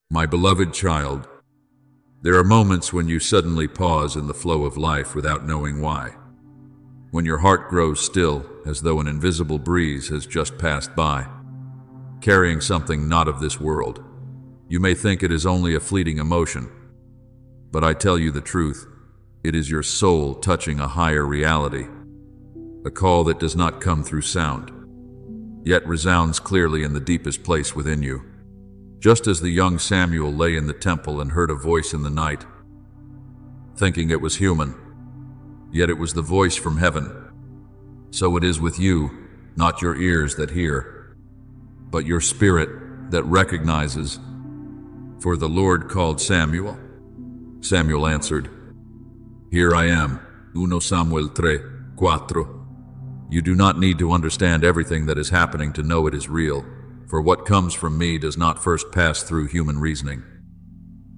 My beloved child, there are moments when you suddenly pause in the flow of life without knowing why. When your heart grows still, as though an invisible breeze has just passed by, carrying something not of this world. You may think it is only a fleeting emotion, but I tell you the truth, it is your soul touching a higher reality, a call that does not come through sound, yet resounds clearly in the deepest place within you. Just as the young Samuel lay in the temple and heard a voice in the night, thinking it was human, yet it was the voice from heaven. So it is with you, not your ears that hear, but your spirit that recognizes. For the Lord called Samuel. Samuel answered, "Here I am." 1 Samuel 3:4. You do not need to understand everything that is happening to know it is real. For what comes from me does not first pass through human reasoning,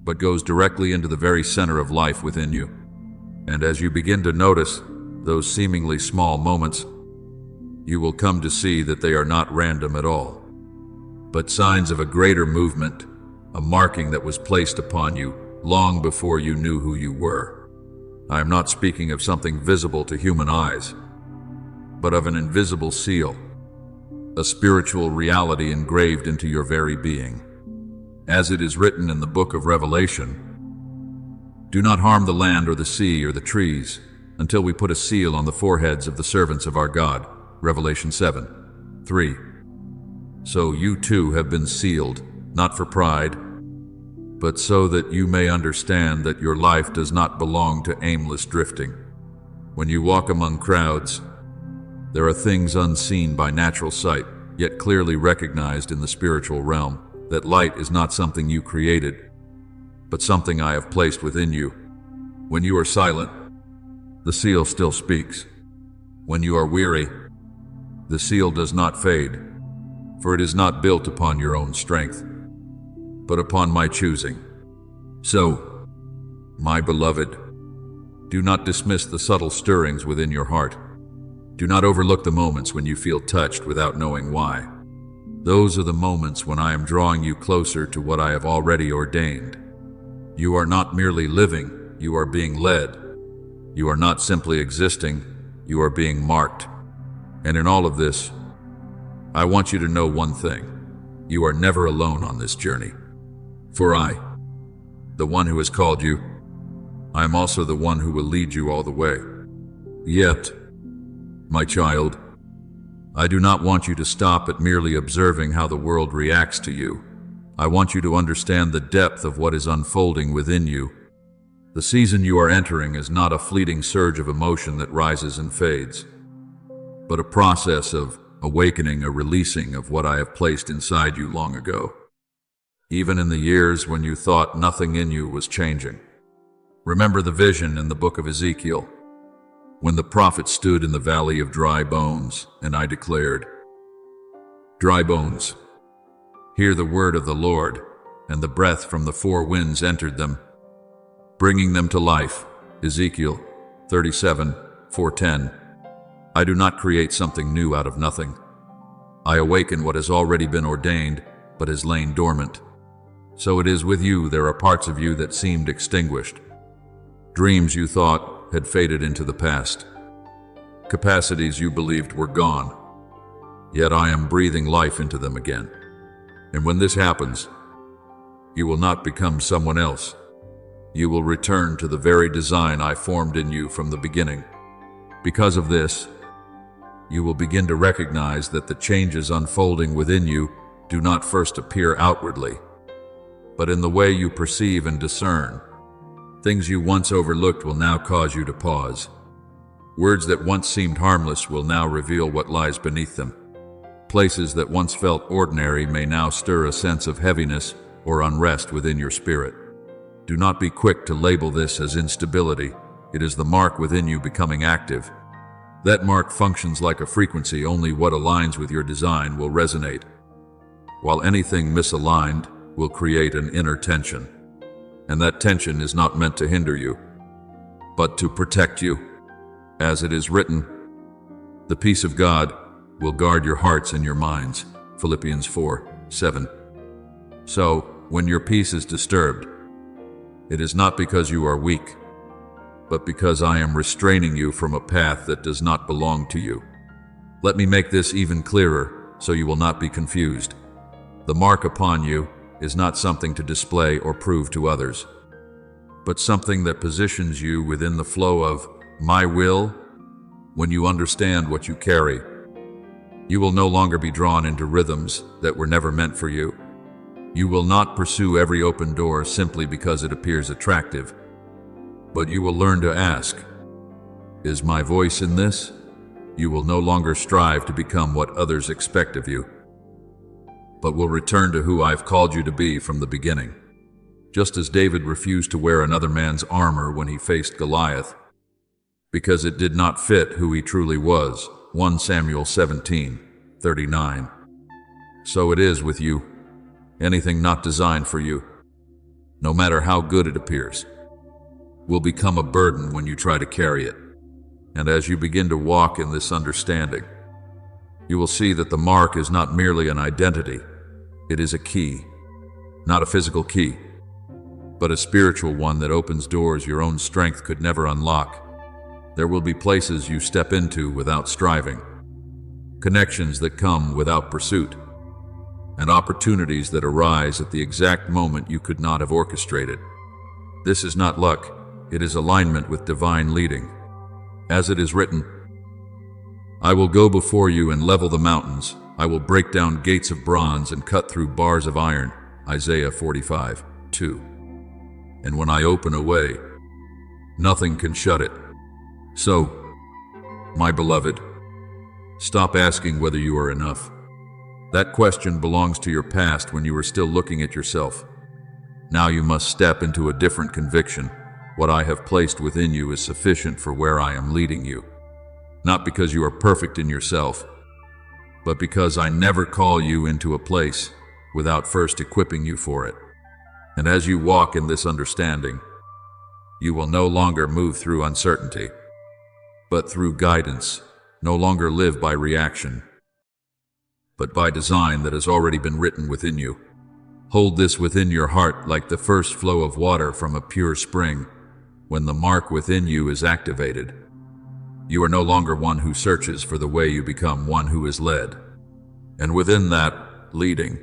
but goes directly into the very center of life within you. And as you begin to notice those seemingly small moments, you will come to see that they are not random at all, but signs of a greater movement, a marking that was placed upon you long before you knew who you were. I am not speaking of something visible to human eyes, but of an invisible seal, a spiritual reality engraved into your very being. As it is written in the book of Revelation, "Do not harm the land or the sea or the trees until we put a seal on the foreheads of the servants of our God." Revelation 7:3. So you too have been sealed, not for pride, but so that you may understand that your life does not belong to aimless drifting. When you walk among crowds, there are things unseen by natural sight, yet clearly recognized in the spiritual realm. That light is not something you created, but something I have placed within you. When you are silent, the seal still speaks. When you are weary, the seal does not fade, for it is not built upon your own strength, but upon my choosing. So, my beloved, do not dismiss the subtle stirrings within your heart. Do not overlook the moments when you feel touched without knowing why. Those are the moments when I am drawing you closer to what I have already ordained. You are not merely living, you are being led. You are not simply existing, you are being marked. And in all of this, I want you to know one thing. You are never alone on this journey. For I, the one who has called you, I am also the one who will lead you all the way. Yet, my child, I do not want you to stop at merely observing how the world reacts to you. I want you to understand the depth of what is unfolding within you. The season you are entering is not a fleeting surge of emotion that rises and fades, but a process of awakening, a releasing of what I have placed inside you long ago, even in the years when you thought nothing in you was changing. Remember the vision in the book of Ezekiel, when the prophet stood in the valley of dry bones, and I declared, "Dry bones, hear the word of the Lord," and the breath from the four winds entered them, bringing them to life. Ezekiel 37:4-10. I do not create something new out of nothing. I awaken what has already been ordained, but has lain dormant. So it is with you. There are parts of you that seemed extinguished, dreams you thought had faded into the past, capacities you believed were gone, yet I am breathing life into them again. And when this happens, you will not become someone else. You will return to the very design I formed in you from the beginning. Because of this, you will begin to recognize that the changes unfolding within you do not first appear outwardly, but in the way you perceive and discern. Things you once overlooked will now cause you to pause. Words that once seemed harmless will now reveal what lies beneath them. Places that once felt ordinary may now stir a sense of heaviness or unrest within your spirit. Do not be quick to label this as instability. It is the mark within you becoming active. That mark functions like a frequency. Only what aligns with your design will resonate, while anything misaligned will create an inner tension. And that tension is not meant to hinder you, but to protect you. As it is written, "The peace of God will guard your hearts and your minds." Philippians 4:7. So, when your peace is disturbed, it is not because you are weak, but because I am restraining you from a path that does not belong to you. Let me make this even clearer so you will not be confused. The mark upon you is not something to display or prove to others, but something that positions you within the flow of my will. When you understand what you carry, you will no longer be drawn into rhythms that were never meant for you. You will not pursue every open door simply because it appears attractive, but you will learn to ask, is my voice in this? You will no longer strive to become what others expect of you, but will return to who I've called you to be from the beginning. Just as David refused to wear another man's armor when he faced Goliath, because it did not fit who he truly was. 1 Samuel 17:39. So it is with you. Anything not designed for you, no matter how good it appears, will become a burden when you try to carry it. And as you begin to walk in this understanding, you will see that the mark is not merely an identity. It is a key, not a physical key, but a spiritual one that opens doors your own strength could never unlock. There will be places you step into without striving, connections that come without pursuit, and opportunities that arise at the exact moment you could not have orchestrated. This is not luck, it is alignment with divine leading. As it is written, I will go before you and level the mountains. I will break down gates of bronze and cut through bars of iron. Isaiah 45:2. And when I open a way, nothing can shut it. So, my beloved, stop asking whether you are enough. That question belongs to your past when you were still looking at yourself. Now you must step into a different conviction. What I have placed within you is sufficient for where I am leading you. Not because you are perfect in yourself, but because I never call you into a place without first equipping you for it. And as you walk in this understanding, you will no longer move through uncertainty, but through guidance, no longer live by reaction, but by design that has already been written within you. Hold this within your heart like the first flow of water from a pure spring. When the mark within you is activated, you are no longer one who searches for the way, you become one who is led. And within that leading,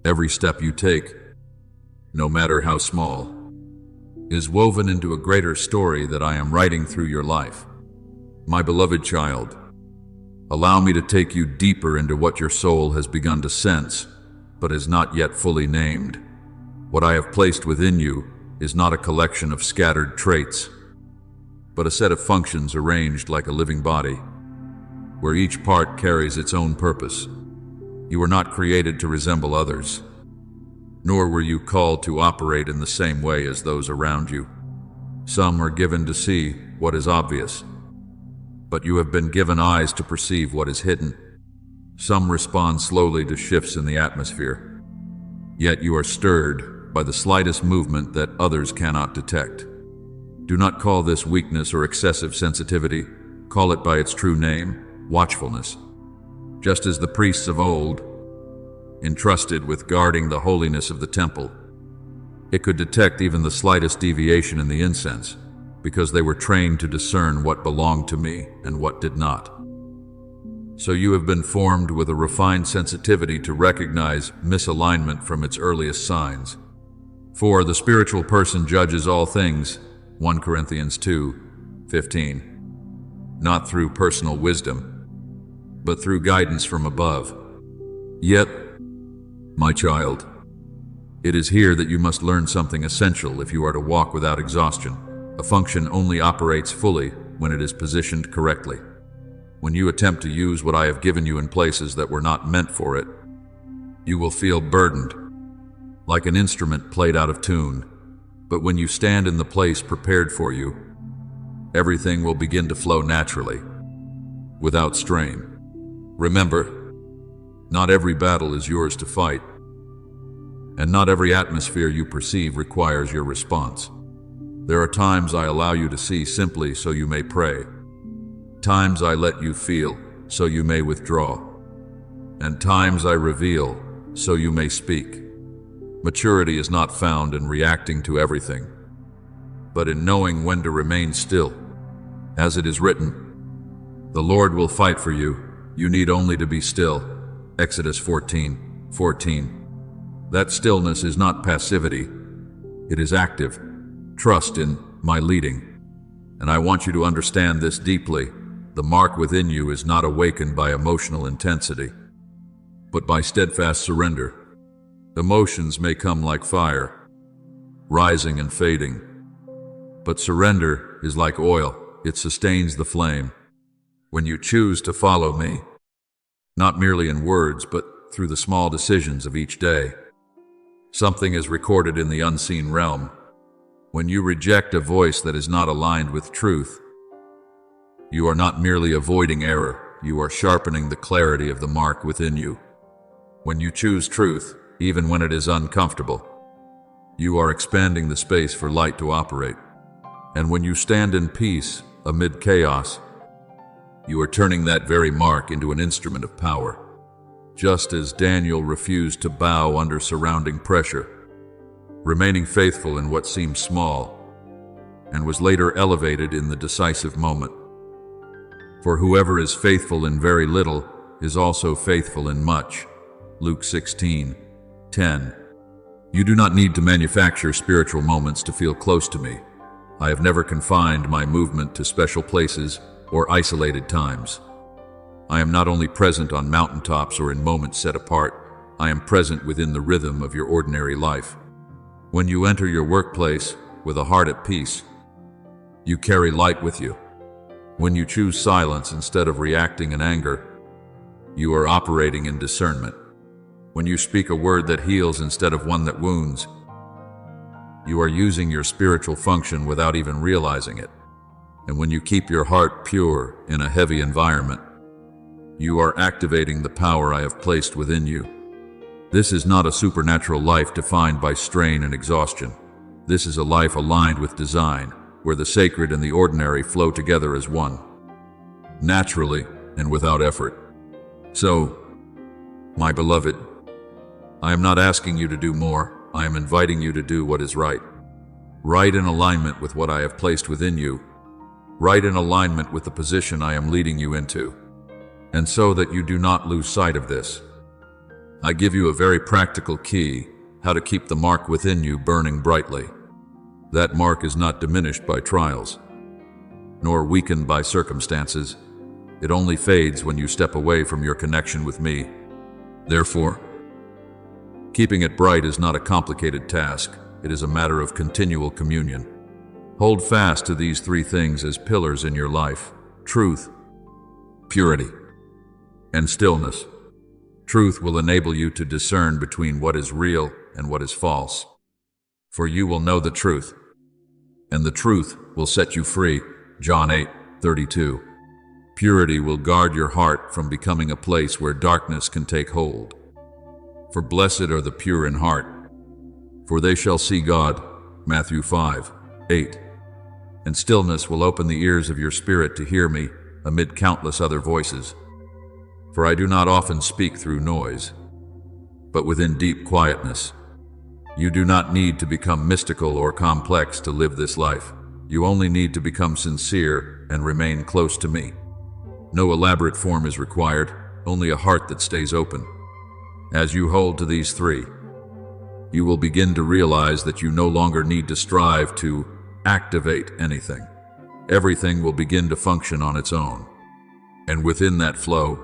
every step you take, no matter how small, is woven into a greater story that I am writing through your life. My beloved child, allow me to take you deeper into what your soul has begun to sense, but is not yet fully named. What I have placed within you is not a collection of scattered traits, but a set of functions arranged like a living body, where each part carries its own purpose. You were not created to resemble others, nor were you called to operate in the same way as those around you. Some are given to see what is obvious, but you have been given eyes to perceive what is hidden. Some respond slowly to shifts in the atmosphere, yet you are stirred by the slightest movement that others cannot detect. Do not call this weakness or excessive sensitivity. Call it by its true name, watchfulness. Just as the priests of old, entrusted with guarding the holiness of the temple, it could detect even the slightest deviation in the incense, because they were trained to discern what belonged to me and what did not. So you have been formed with a refined sensitivity to recognize misalignment from its earliest signs. For the spiritual person judges all things, 1 Corinthians 2:15, not through personal wisdom, but through guidance from above. Yet, my child, it is here that you must learn something essential if you are to walk without exhaustion. A function only operates fully when it is positioned correctly. When you attempt to use what I have given you in places that were not meant for it, you will feel burdened, like an instrument played out of tune. But when you stand in the place prepared for you, everything will begin to flow naturally, without strain. Remember, not every battle is yours to fight, and not every atmosphere you perceive requires your response. There are times I allow you to see simply so you may pray. Times I let you feel so you may withdraw. And times I reveal so you may speak. Maturity is not found in reacting to everything, but in knowing when to remain still. As it is written, "The Lord will fight for you. You need only to be still." Exodus 14:14. That stillness is not passivity. It is active. Trust in my leading. And I want you to understand this deeply. The mark within you is not awakened by emotional intensity, but by steadfast surrender. Emotions may come like fire, rising and fading. But surrender is like oil. It sustains the flame. When you choose to follow me, not merely in words, but through the small decisions of each day, something is recorded in the unseen realm. When you reject a voice that is not aligned with truth, you are not merely avoiding error, you are sharpening the clarity of the mark within you. When you choose truth, even when it is uncomfortable, you are expanding the space for light to operate. And when you stand in peace amid chaos, you are turning that very mark into an instrument of power. Just as Daniel refused to bow under surrounding pressure, remaining faithful in what seemed small, and was later elevated in the decisive moment. For whoever is faithful in very little is also faithful in much. Luke 16:10. You do not need to manufacture spiritual moments to feel close to me. I have never confined my movement to special places or isolated times. I am not only present on mountaintops or in moments set apart, I am present within the rhythm of your ordinary life. When you enter your workplace with a heart at peace, you carry light with you. When you choose silence instead of reacting in anger, you are operating in discernment. When you speak a word that heals instead of one that wounds, you are using your spiritual function without even realizing it. And when you keep your heart pure in a heavy environment, you are activating the power I have placed within you. This is not a supernatural life defined by strain and exhaustion. This is a life aligned with design, where the sacred and the ordinary flow together as one, naturally and without effort. So, my beloved, I am not asking you to do more. I am inviting you to do what is right. Right in alignment with what I have placed within you. Right in alignment with the position I am leading you into. And so that you do not lose sight of this, I give you a very practical key, how to keep the mark within you burning brightly. That mark is not diminished by trials, nor weakened by circumstances. It only fades when you step away from your connection with me. Therefore, keeping it bright is not a complicated task. It is a matter of continual communion. Hold fast to these three things as pillars in your life: truth, purity, and stillness. Truth will enable you to discern between what is real and what is false. For you will know the truth, and the truth will set you free. John 8:32. Purity will guard your heart from becoming a place where darkness can take hold. For blessed are the pure in heart, for they shall see God. Matthew 5:8. And stillness will open the ears of your spirit to hear me amid countless other voices. For I do not often speak through noise, but within deep quietness. You do not need to become mystical or complex to live this life. You only need to become sincere and remain close to me. No elaborate form is required, only a heart that stays open. As you hold to these three, you will begin to realize that you no longer need to strive to activate anything. Everything will begin to function on its own. And within that flow,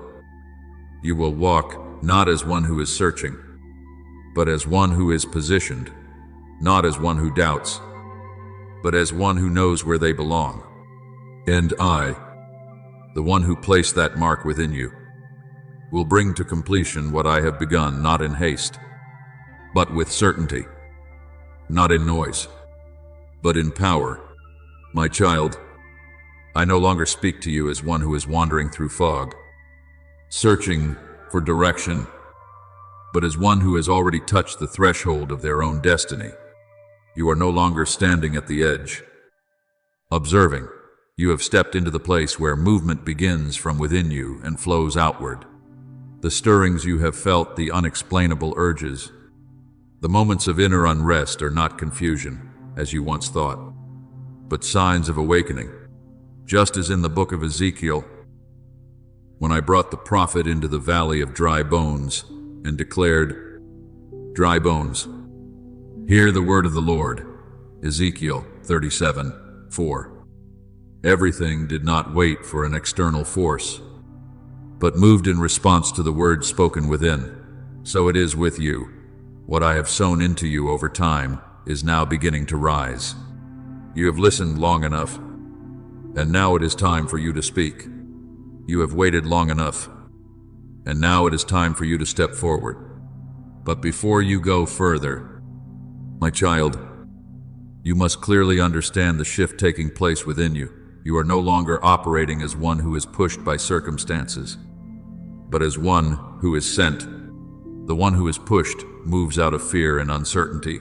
you will walk not as one who is searching, but as one who is positioned, not as one who doubts, but as one who knows where they belong. And I, the one who placed that mark within you, will bring to completion what I have begun, not in haste, but with certainty, not in noise, but in power. My child, I no longer speak to you as one who is wandering through fog, searching for direction, but as one who has already touched the threshold of their own destiny. You are no longer standing at the edge, observing. You have stepped into the place where movement begins from within you and flows outward. The stirrings you have felt, the unexplainable urges, The moments of inner unrest are not confusion, as you once thought, but signs of awakening. Just as in the book of Ezekiel, when I brought the prophet into the valley of dry bones and declared, "Dry bones, hear the word of the Lord." Ezekiel 37:4. Everything did not wait for an external force, but moved in response to the word spoken within. So it is with you. What I have sown into you over time is now beginning to rise. You have listened long enough, and now it is time for you to speak. You have waited long enough, and now it is time for you to step forward. But before you go further, my child, you must clearly understand the shift taking place within you. You are no longer operating as one who is pushed by circumstances, but as one who is sent. The one who is pushed moves out of fear and uncertainty.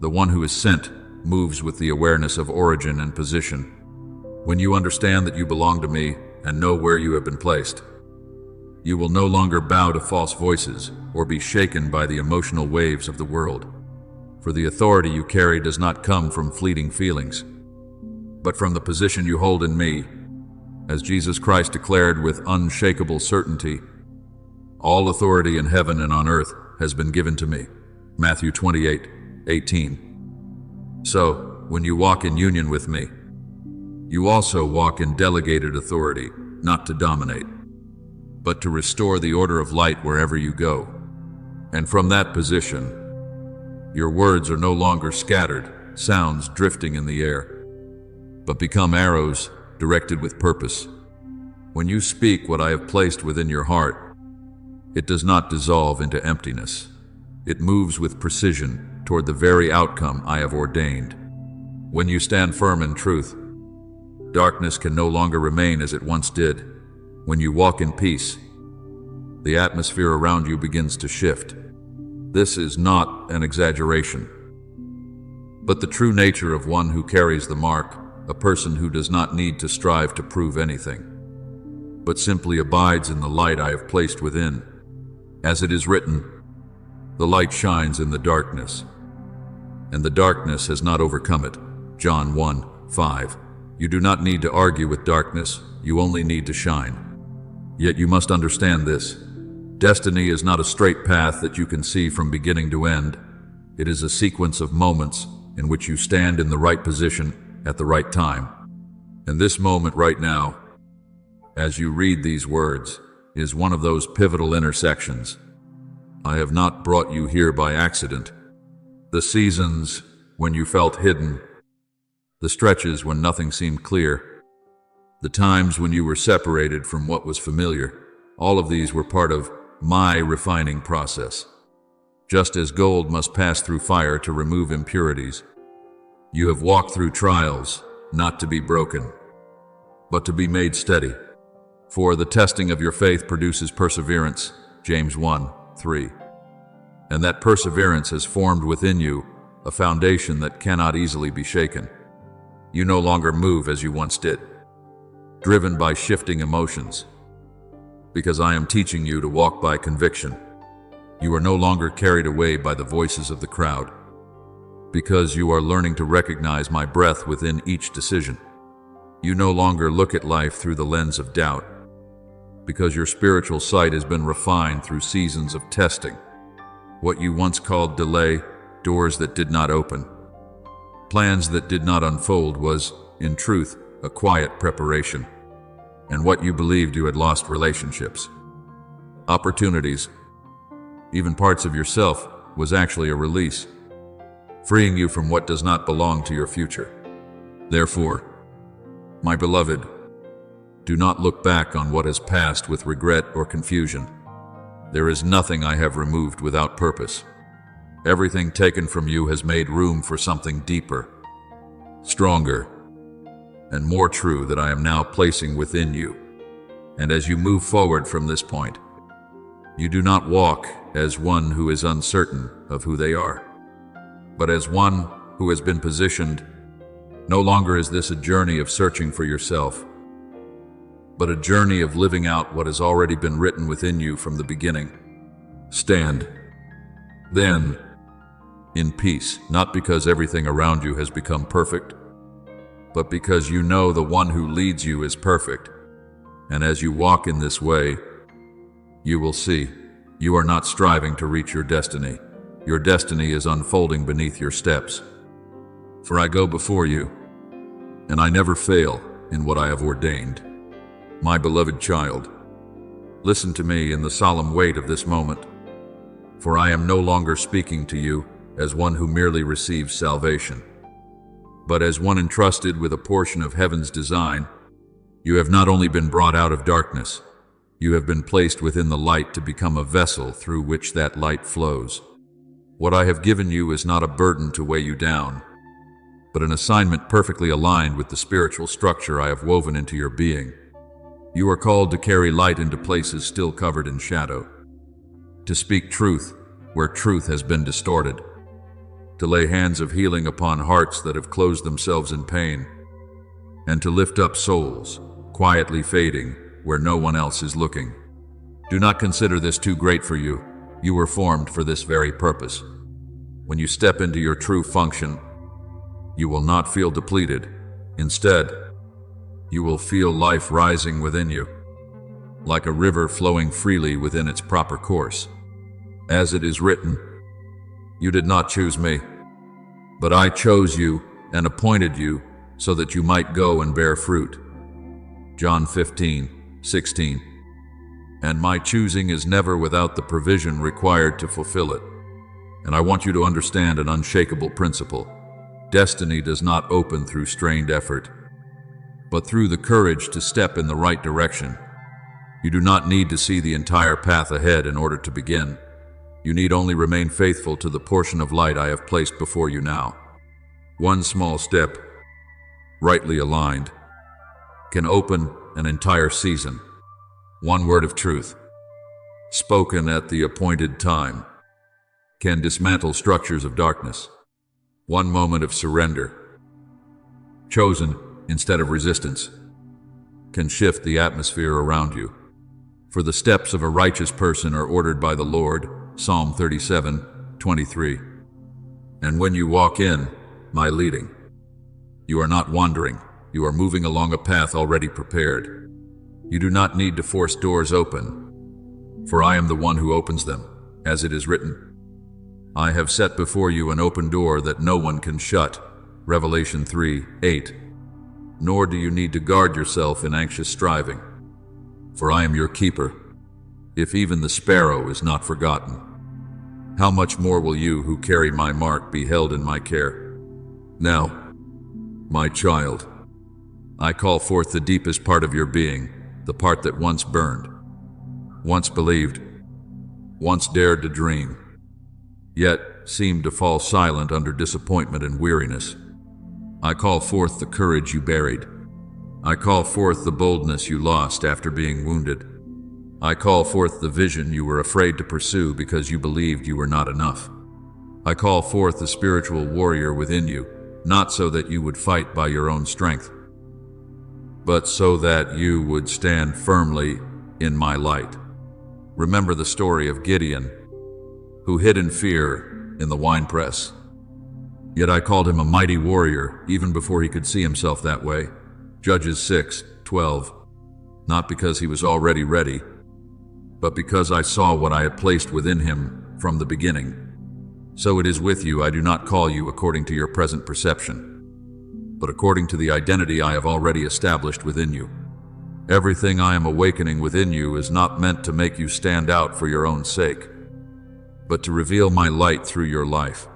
The one who is sent moves with the awareness of origin and position. When you understand that you belong to me and know where you have been placed, you will no longer bow to false voices or be shaken by the emotional waves of the world. For the authority you carry does not come from fleeting feelings, but from the position you hold in me. As Jesus Christ declared with unshakable certainty, "All authority in heaven and on earth has been given to me." Matthew 28:18. So, when you walk in union with me, you also walk in delegated authority, not to dominate, but to restore the order of light wherever you go. And from that position, your words are no longer scattered sounds drifting in the air, but become arrows directed with purpose. When you speak what I have placed within your heart, it does not dissolve into emptiness. It moves with precision toward the very outcome I have ordained. When you stand firm in truth, darkness can no longer remain as it once did. When you walk in peace, the atmosphere around you begins to shift. This is not an exaggeration, but the true nature of one who carries the mark, a person who does not need to strive to prove anything, but simply abides in the light I have placed within. As it is written, "The light shines in the darkness, and the darkness has not overcome it." John 1:5. You do not need to argue with darkness, you only need to shine. Yet you must understand this. Destiny is not a straight path that you can see from beginning to end. It is a sequence of moments in which you stand in the right position at the right time. And this moment right now, as you read these words, is one of those pivotal intersections. I have not brought you here by accident. The seasons when you felt hidden, the stretches when nothing seemed clear, the times when you were separated from what was familiar, all of these were part of my refining process. Just as gold must pass through fire to remove impurities, you have walked through trials, not to be broken, but to be made steady. For the testing of your faith produces perseverance, James 1:3. And that perseverance has formed within you a foundation that cannot easily be shaken. You no longer move as you once did, driven by shifting emotions, because I am teaching you to walk by conviction. You are no longer carried away by the voices of the crowd, because you are learning to recognize my breath within each decision. You no longer look at life through the lens of doubt, because your spiritual sight has been refined through seasons of testing. What you once called delay, doors that did not open, plans that did not unfold, was, in truth, a quiet preparation. And what you believed you had lost, relationships, opportunities, even parts of yourself, was actually a release, freeing you from what does not belong to your future. Therefore, my beloved, do not look back on what has passed with regret or confusion. There is nothing I have removed without purpose. Everything taken from you has made room for something deeper, stronger, and more true that I am now placing within you. And as you move forward from this point, you do not walk as one who is uncertain of who they are, but as one who has been positioned. No longer is this a journey of searching for yourself, but a journey of living out what has already been written within you from the beginning. Stand, then, in peace, not because everything around you has become perfect, but because you know the one who leads you is perfect. And as you walk in this way, you will see you are not striving to reach your destiny. Your destiny is unfolding beneath your steps. For I go before you, and I never fail in what I have ordained. My beloved child, listen to me in the solemn weight of this moment, for I am no longer speaking to you as one who merely receives salvation, but as one entrusted with a portion of heaven's design. You have not only been brought out of darkness, you have been placed within the light to become a vessel through which that light flows. What I have given you is not a burden to weigh you down, but an assignment perfectly aligned with the spiritual structure I have woven into your being. You are called to carry light into places still covered in shadow, to speak truth where truth has been distorted, to lay hands of healing upon hearts that have closed themselves in pain, and to lift up souls quietly fading where no one else is looking. Do not consider this too great for you. You were formed for this very purpose. When you step into your true function, you will not feel depleted. Instead, you will feel life rising within you, like a river flowing freely within its proper course. As it is written, you did not choose me, but I chose you and appointed you so that you might go and bear fruit. John 15:16. And my choosing is never without the provision required to fulfill it. And I want you to understand an unshakable principle. Destiny does not open through strained effort, but through the courage to step in the right direction. You do not need to see the entire path ahead in order to begin. You need only remain faithful to the portion of light I have placed before you now. One small step, rightly aligned, can open an entire season. One word of truth, spoken at the appointed time, can dismantle structures of darkness. One moment of surrender, chosen instead of resistance, can shift the atmosphere around you. For the steps of a righteous person are ordered by the Lord, Psalm 37:23. And when you walk in my leading, you are not wandering, you are moving along a path already prepared. You do not need to force doors open, for I am the one who opens them, as it is written. I have set before you an open door that no one can shut, Revelation 3:8. Nor do you need to guard yourself in anxious striving, for I am your keeper. If even the sparrow is not forgotten, how much more will you who carry my mark be held in my care? Now, my child, I call forth the deepest part of your being, the part that once burned, once believed, once dared to dream, yet seemed to fall silent under disappointment and weariness. I call forth the courage you buried. I call forth the boldness you lost after being wounded. I call forth the vision you were afraid to pursue because you believed you were not enough. I call forth the spiritual warrior within you, not so that you would fight by your own strength, but so that you would stand firmly in my light. Remember the story of Gideon, who hid in fear in the winepress. Yet I called him a mighty warrior even before he could see himself that way. Judges 6:12. Not because he was already ready, but because I saw what I had placed within him from the beginning. So it is with you. I do not call you according to your present perception, but according to the identity I have already established within you. Everything I am awakening within you is not meant to make you stand out for your own sake, but to reveal my light through your life.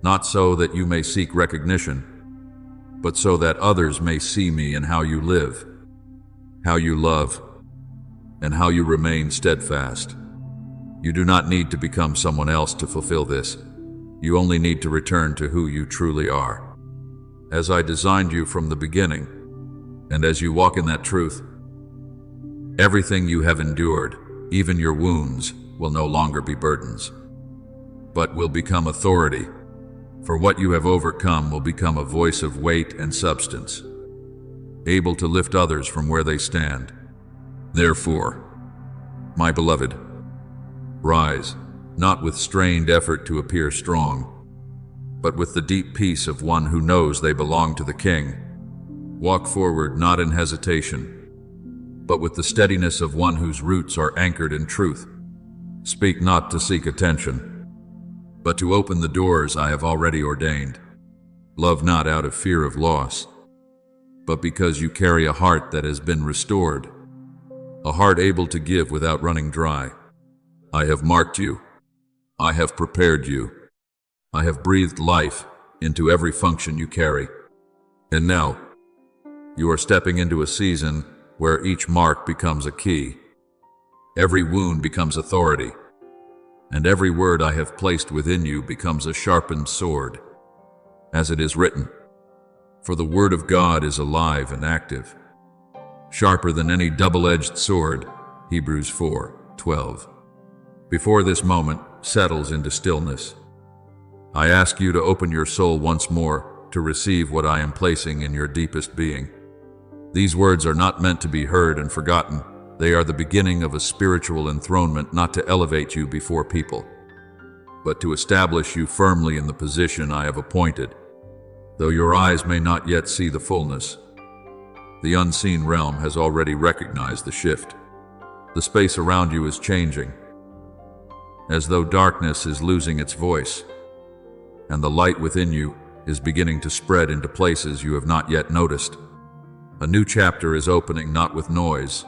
Not so that you may seek recognition, but so that others may see me in how you live, how you love, and how you remain steadfast. You do not need to become someone else to fulfill this. You only need to return to who you truly are. As I designed you from the beginning, and as you walk in that truth, everything you have endured, even your wounds, will no longer be burdens, but will become authority. For what you have overcome will become a voice of weight and substance, able to lift others from where they stand. Therefore, my beloved, rise, not with strained effort to appear strong, but with the deep peace of one who knows they belong to the King. Walk forward not in hesitation, but with the steadiness of one whose roots are anchored in truth. Speak not to seek attention, but to open the doors I have already ordained. Love not out of fear of loss, but because you carry a heart that has been restored, a heart able to give without running dry. I have marked you. I have prepared you. I have breathed life into every function you carry. And now, you are stepping into a season where each mark becomes a key. Every wound becomes authority, and every word I have placed within you becomes a sharpened sword. As it is written, for the word of God is alive and active, sharper than any double-edged sword. Hebrews 4:12. Before this moment settles into stillness, I ask you to open your soul once more to receive what I am placing in your deepest being. These words are not meant to be heard and forgotten. They are the beginning of a spiritual enthronement, not to elevate you before people, but to establish you firmly in the position I have appointed. Though your eyes may not yet see the fullness, the unseen realm has already recognized the shift. The space around you is changing, as though darkness is losing its voice, and the light within you is beginning to spread into places you have not yet noticed. A new chapter is opening, not with noise,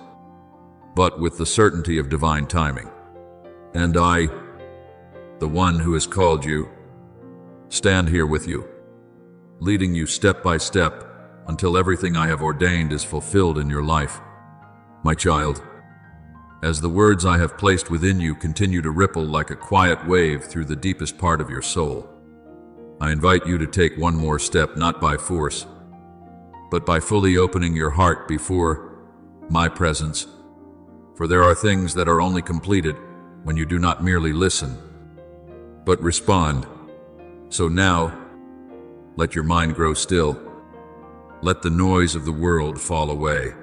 but with the certainty of divine timing. And I, the one who has called you, stand here with you, leading you step by step until everything I have ordained is fulfilled in your life. My child, as the words I have placed within you continue to ripple like a quiet wave through the deepest part of your soul, I invite you to take one more step, not by force, but by fully opening your heart before my presence. For there are things that are only completed when you do not merely listen, but respond. So now, let your mind grow still. Let the noise of the world fall away,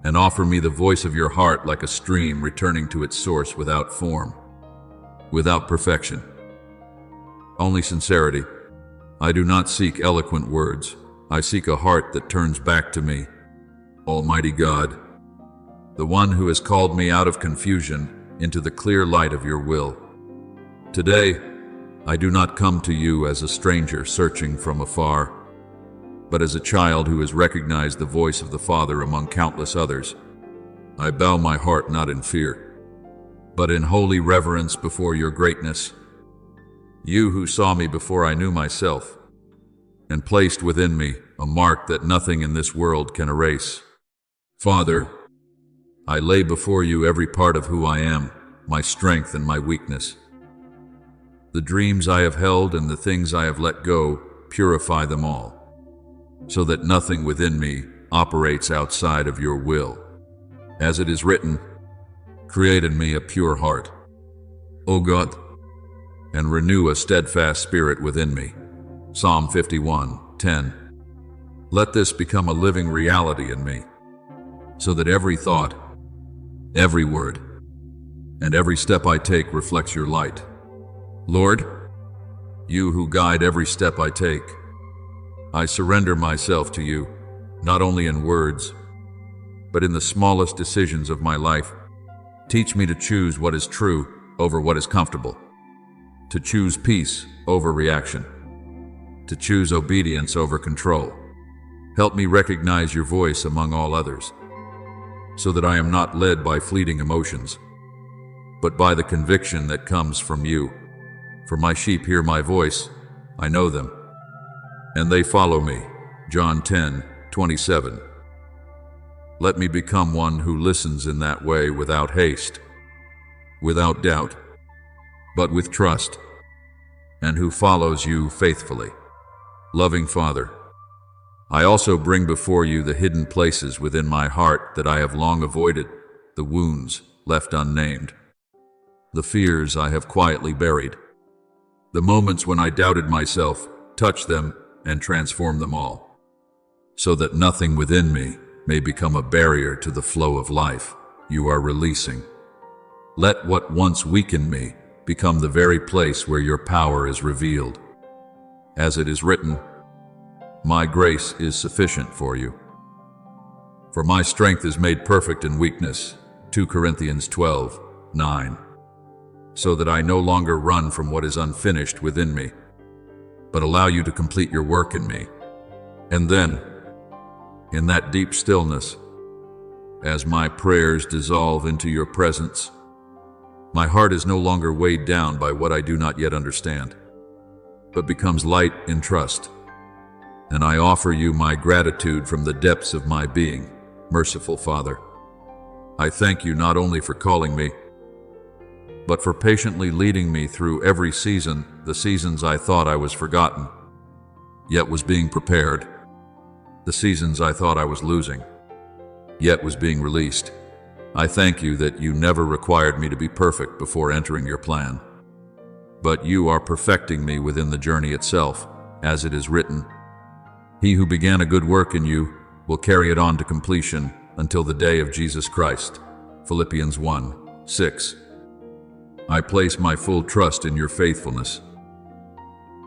and offer me the voice of your heart like a stream returning to its source without form, without perfection. Only sincerity. I do not seek eloquent words. I seek a heart that turns back to me. Almighty God, the one who has called me out of confusion into the clear light of your will. Today, I do not come to you as a stranger searching from afar, but as a child who has recognized the voice of the Father among countless others. I bow my heart not in fear, but in holy reverence before your greatness. You who saw me before I knew myself, and placed within me a mark that nothing in this world can erase. Father, I lay before you every part of who I am, my strength and my weakness. The dreams I have held and the things I have let go, purify them all, so that nothing within me operates outside of your will. As it is written, create in me a pure heart, O God, and renew a steadfast spirit within me. Psalm 51:10. Let this become a living reality in me, so that every thought, every word, and every step I take reflects your light. Lord, you who guide every step I take, I surrender myself to you, not only in words, but in the smallest decisions of my life. Teach me to choose what is true over what is comfortable, to choose peace over reaction, to choose obedience over control. Help me recognize your voice among all others, so that I am not led by fleeting emotions, but by the conviction that comes from you. For my sheep hear my voice, I know them, and they follow me. John 10:27. Let me become one who listens in that way without haste, without doubt, but with trust, and who follows you faithfully. Loving Father, I also bring before you the hidden places within my heart that I have long avoided, the wounds left unnamed, the fears I have quietly buried, the moments when I doubted myself. Touch them and transform them all, so that nothing within me may become a barrier to the flow of life you are releasing. Let what once weakened me become the very place where your power is revealed. as it is written, "My grace is sufficient for you. For my strength is made perfect in weakness." 2 Corinthians 12:9. So that I no longer run from what is unfinished within me, but allow you to complete your work in me. And then, in that deep stillness, as my prayers dissolve into your presence, my heart is no longer weighed down by what I do not yet understand, but becomes light in trust. And I offer you my gratitude from the depths of my being, merciful Father. I thank you not only for calling me, but for patiently leading me through every season, the seasons I thought I was forgotten, yet was being prepared, the seasons I thought I was losing, yet was being released. I thank you that you never required me to be perfect before entering your plan, but you are perfecting me within the journey itself, as it is written, "He who began a good work in you will carry it on to completion until the day of Jesus Christ." Philippians 1:6. I place my full trust in your faithfulness,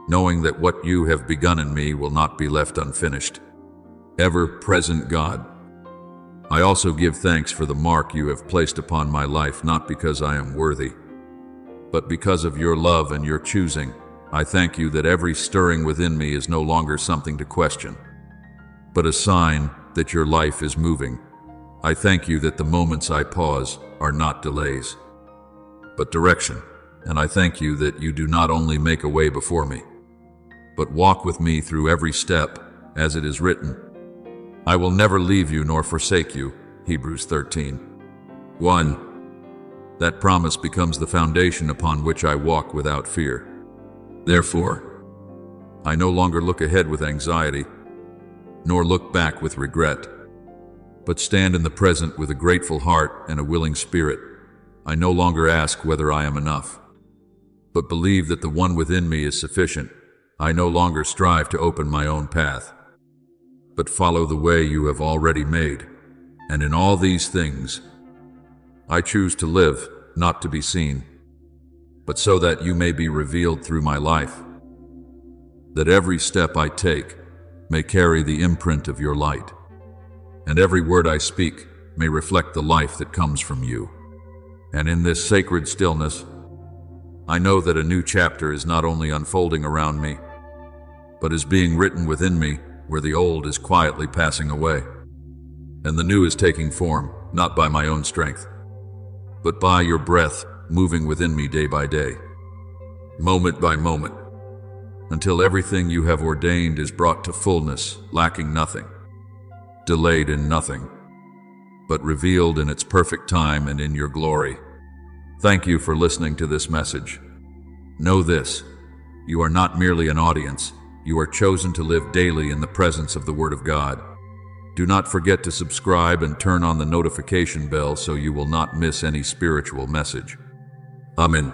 knowing that what you have begun in me will not be left unfinished. Ever-present God, I also give thanks for the mark you have placed upon my life, not because I am worthy, but because of your love and your choosing. I thank you that every stirring within me is no longer something to question, but a sign that your life is moving. I thank you that the moments I pause are not delays, but direction. And I thank you that you do not only make a way before me, but walk with me through every step, as it is written, "I will never leave you nor forsake you." Hebrews 13:1. That promise becomes the foundation upon which I walk without fear. Therefore, I no longer look ahead with anxiety, nor look back with regret, but stand in the present with a grateful heart and a willing spirit. I no longer ask whether I am enough, but believe that the one within me is sufficient. I no longer strive to open my own path, but follow the way you have already made. And in all these things, I choose to live, not to be seen, but so that you may be revealed through my life, that every step I take may carry the imprint of your light, and every word I speak may reflect the life that comes from you. And in this sacred stillness, I know that a new chapter is not only unfolding around me, but is being written within me, where the old is quietly passing away, and the new is taking form, not by my own strength, but by your breath moving within me day by day, moment by moment, until everything you have ordained is brought to fullness, lacking nothing, delayed in nothing, but revealed in its perfect time and in your glory. Thank you for listening to this message. Know this, you are not merely an audience, you are chosen to live daily in the presence of the Word of God. Do not forget to subscribe and turn on the notification bell so you will not miss any spiritual message. Amen.